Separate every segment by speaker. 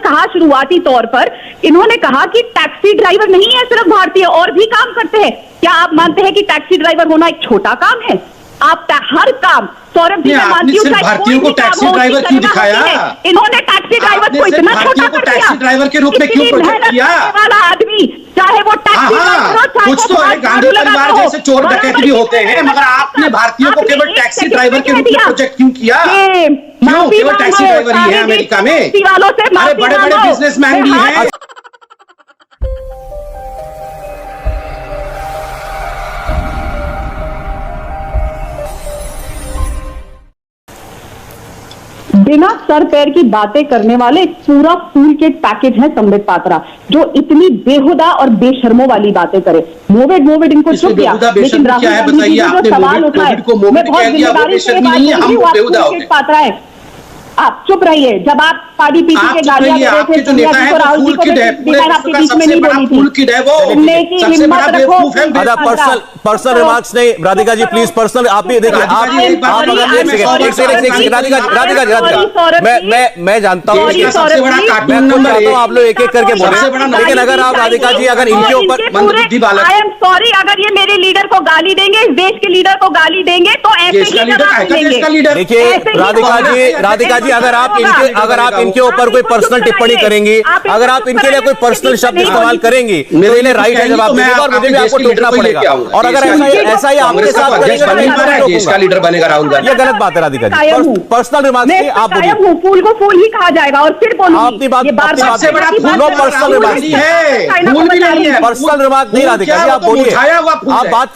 Speaker 1: कहा शुरुआती तौर पर, इन्होंने कहा कि टैक्सी ड्राइवर नहीं है सिर्फ भारतीय, और भी काम करते हैं। क्या आप मानते हैं कि टैक्सी ड्राइवर होना एक छोटा काम है? आप हर काम, सौरभ जी, मैं मानती हूँ
Speaker 2: भारतीयों को टैक्सी ड्राइवर क्यों दिखाया?
Speaker 1: इन्होंने टैक्सी ड्राइवर को इतना छोटा कर दिया,
Speaker 2: टैक्सी ड्राइवर के रूप में क्यों प्रोजेक्ट किया?
Speaker 1: वाला आदमी, चाहे वो टैक्सी ड्राइवर हो, चाहे
Speaker 2: कुछ तो है, गांधी परिवार जैसे चोर डकैत भी होते हैं, मगर आपने भारतीयों को केवल टैक्सी ड्राइवर के रूप में प्रोजेक्ट क्यों किया? क्यों केवल टैक्सी ड्राइवर ही है अमेरिका में? अरे बड़े बड़े बिजनेसमैन भी हैं।
Speaker 1: बिना सर पैर की बातें करने वाले एक पूरा फूल के पैकेज है संबित पात्रा, जो इतनी बेहुदा और बेशर्मों वाली बातें करे। मोविड इनको चुप किया, लेकिन राहुल गांधी जी जो सवाल उठाए, मैं बहुत जिम्मेदारी से बात कर रही हूँ, पात्रा है, आप चुप रहिए। जब आप पानी पी के गालियां दे रहे थे सोनिया जी को, राहुल जी को, आपके बीच में नहीं बोली थी, सुनने की हिम्मत रखो।
Speaker 3: पर्सनल रिमार्क्स नहीं, राधिका जी प्लीज पर्सनल, आप ही देखिए, मैं जानता हूँ, मैं चाहता हूँ आप लोग एक एक करके बोले, लेकिन अगर आप राधिका जी अगर इनके ऊपर,
Speaker 1: आई एम सॉरी, अगर ये मेरे लीडर को गाली देंगे, इस देश के लीडर को गाली देंगे, तो ऐसे ही जवाब देंगे।
Speaker 3: देखिए राधिका जी, अगर आप इनके ऊपर कोई पर्सनल टिप्पणी करेंगी, अगर आप इनके लिए कोई पर्सनल शब्द इस्तेमाल करेंगी, तो इन्हें राइट है जवाब देने का, और मुझे भी आपको टोकना पड़ेगा। और अगर ऐसा ही आपके साथ करेंगे,
Speaker 2: देश का लीडर बनेगा राहुल गांधी।
Speaker 3: ये गलत बात है राधिका जी, पर्सनल रिमार्क नहीं, आप बोलिए।
Speaker 1: फूल को फूल ही कहा जाएगा, और फिर
Speaker 3: अपनी बात,
Speaker 2: सबसे बड़ा
Speaker 3: पर्सनल रिमार्क
Speaker 2: है, फूल भी नहीं है,
Speaker 3: पर्सनल रिमार्क नहीं राधिका जी, आप बोलिए, आप बात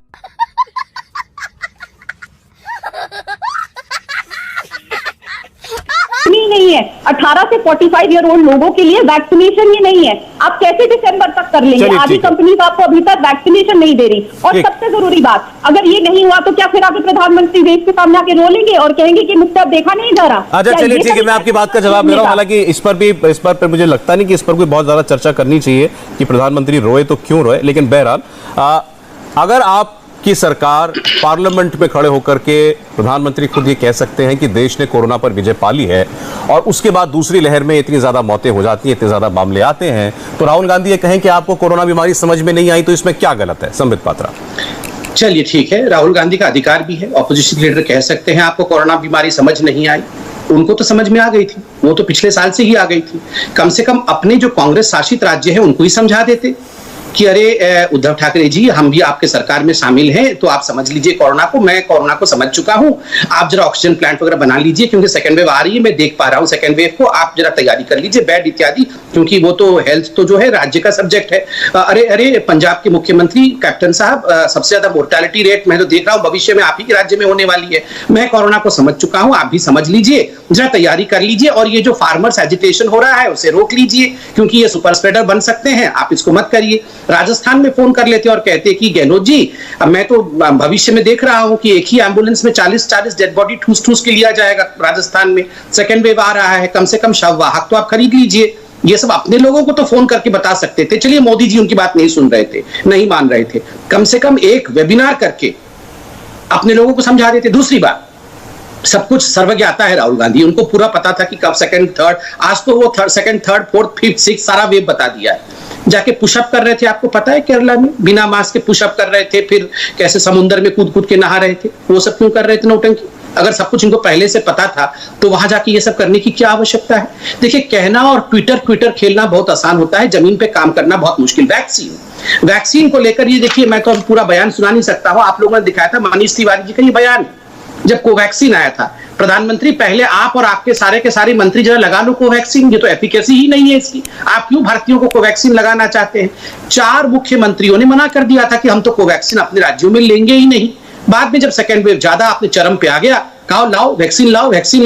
Speaker 1: नहीं है। 18 से 45 ईयर ओल्ड लोगों के लिए वैक्सीनेशन ही नहीं है। आप कैसे दिसंबर तक कर लेंगे? आधी कंपनी आपको अभी तक वैक्सीनेशन नहीं दे रही। और सबसे जरूरी बात, अगर ये नहीं हुआ तो क्या फिर आपके प्रधानमंत्री देश के सामने आके रोलेंगे और कहेंगे कि मुझसे अब देखा नहीं जा रहा?
Speaker 3: अच्छा चलिए ठीक है, मैं आपकी बात का जवाब दे रहा हूँ। हालांकि इस पर मुझे लगता नहीं कि इस पर कोई बहुत ज्यादा चर्चा करनी चाहिए कि प्रधानमंत्री रोए तो क्यों रोए, लेकिन बहरहाल अगर आप की सरकार पार्लियामेंट में खड़े होकर के प्रधानमंत्री खुद ये कह सकते हैं कि देश ने कोरोना पर विजय पा ली है, और उसके बाद दूसरी लहर में इतनी ज्यादा मौतें हो जाती हैं, इतने ज्यादा मामले आते हैं, तो राहुल गांधी ये कहें कि आपको कोरोना बीमारी समझ में नहीं आई, तो इसमें क्या गलत है? संबित पात्रा।
Speaker 2: चलिए ठीक है, राहुल गांधी का अधिकार भी है, ऑपोजिशन लीडर कह सकते हैं आपको कोरोना बीमारी समझ नहीं आई। उनको तो समझ में आ गई थी, वो तो पिछले साल से ही आ गई थी। कम से कम अपने जो कांग्रेस शासित राज्य है उनको ही समझा देते कि अरे उद्धव ठाकरे जी, हम भी आपके सरकार में शामिल हैं, तो आप समझ लीजिए कोरोना को, मैं कोरोना को समझ चुका हूं, आप जरा ऑक्सीजन प्लांट वगैरह बना लीजिए, क्योंकि सेकंड वेव आ रही है, मैं देख पा रहा हूं सेकंड वेव को, आप जरा तैयारी कर लीजिए, बेड इत्यादि, क्योंकि वो तो हेल्थ तो जो है राज्य का सब्जेक्ट है। अरे पंजाब के मुख्यमंत्री कैप्टन साहब, सबसे ज्यादा मोर्टेलिटी रेट मैं तो देख रहा हूं भविष्य में आप ही के राज्य में होने वाली है, मैं कोरोना को समझ चुका हूं, आप भी समझ लीजिए, जरा तैयारी कर लीजिए, और ये जो फार्मर्स एजिटेशन हो रहा है उसे रोक लीजिए, क्योंकि ये सुपर स्प्रेडर बन सकते हैं, आप इसको मत करिए। राजस्थान में फोन कर लेते और कहते कि गहलोत जी, मैं तो भविष्य में देख रहा हूं कि एक ही एम्बुलेंस में 40 डेड बॉडी ठूस के लिया जाएगा राजस्थान में, सेकंड वेव आ रहा है, कम से कम शव वाहक तो आप खरीद लीजिए। ये सब अपने लोगों को तो फोन करके बता सकते थे। चलिए मोदी जी उनकी बात नहीं सुन रहे थे, नहीं मान रहे थे, कम से कम एक वेबिनार करके अपने लोगों को समझा देते। दूसरी बात, सब कुछ सर्वज्ञाता है राहुल गांधी, उनको पूरा पता था कि कब सेकंड थर्ड, आज तो वो second third fourth fifth six सारा वेव बता दिया है। जाके पुशअप कर रहे थे, आपको पता है केरला में बिना मास्क के पुशअप कर रहे थे, फिर कैसे समुद्र में कूद के नहा रहे थे, वो सब क्यों कर रहे थे नौटंकी? अगर सब कुछ इनको पहले से पता था तो वहां जाके ये सब करने की क्या आवश्यकता है? देखिए, कहना और ट्विटर खेलना बहुत आसान होता है, जमीन पे काम करना बहुत मुश्किल। वैक्सीन को लेकर ये देखिए, मैं तो पूरा बयान सुना नहीं सकता हूं, आप लोगों ने दिखाया था मनीष तिवारी जी का ये बयान, जब कोवैक्सीन आया था, प्रधानमंत्री पहले आप और आपके सारे के सारे मंत्री जरा लगा लो कोवैक्सीन, ये तो एफिकेसी ही नहीं है इसकी, आप क्यों भारतीयों को कोवैक्सीन लगाना चाहते हैं? 4 मुख्यमंत्रियों ने मना कर दिया था कि हम तो कोवैक्सीन अपने राज्यों में लेंगे ही नहीं। बाद में जब सेकेंड वेव ज्यादा अपने चरम पे आ गया, कहा लाओ वैक्सीन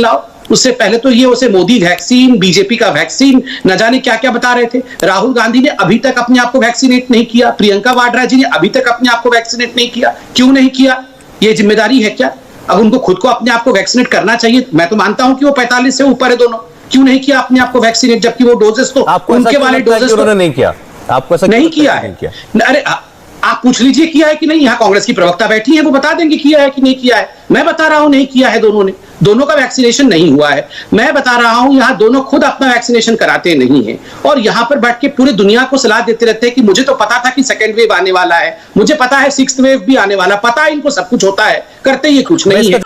Speaker 2: लाओ। उससे पहले तो ये उसे मोदी वैक्सीन, बीजेपी का वैक्सीन, न जाने क्या क्या बता रहे थे। राहुल गांधी ने अभी तक अपने आप को वैक्सीनेट नहीं किया, प्रियंका वाड्रा जी ने अभी तक अपने आप को वैक्सीनेट नहीं किया। क्यों नहीं किया? ये जिम्मेदारी है क्या? अब उनको खुद को अपने आप को वैक्सीनेट करना चाहिए। मैं तो मानता हूं कि वो 45 से ऊपर है दोनों, क्यों नहीं किया अपने आप को वैक्सीनेट, जबकि वो डोजेस तो उनके वाले डोजेस तो
Speaker 3: नहीं किया, आपको ऐसा
Speaker 2: नहीं किया है। अरे आप पूछ लीजिए किया है कि नहीं, यहाँ कांग्रेस की प्रवक्ता बैठी है, वो बता देंगे किया है कि नहीं किया है। मैं बता रहा हूं नहीं किया है, दोनों का वैक्सीनेशन नहीं हुआ है। मैं बता रहा हूं यहां दोनों खुद अपना वैक्सीनेशन कराते नहीं है और यहां पर बैठ के पूरे दुनिया को सलाह देते रहते हैं कि मुझे तो पता था कि सेकेंड वेव आने वाला है, मुझे पता है सिक्स्थ वेव भी आने वाला, पता है इनको सब कुछ होता है, करते ये कुछ नहीं है।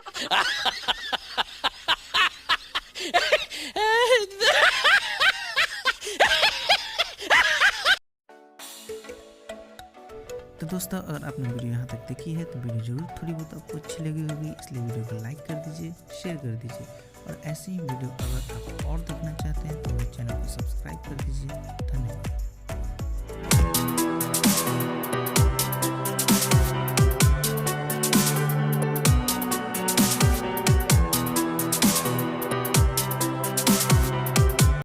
Speaker 4: तो दोस्तों अगर आपने वीडियो यहाँ तक देखी है तो वीडियो जरूर थोड़ी बहुत आपको अच्छी लगी होगी, इसलिए वीडियो को लाइक कर दीजिए, शेयर कर दीजिए और ऐसे ही वीडियो अगर आप और देखना चाहते हैं तो मेरे चैनल को सब्सक्राइब कर दीजिए। धन्यवाद।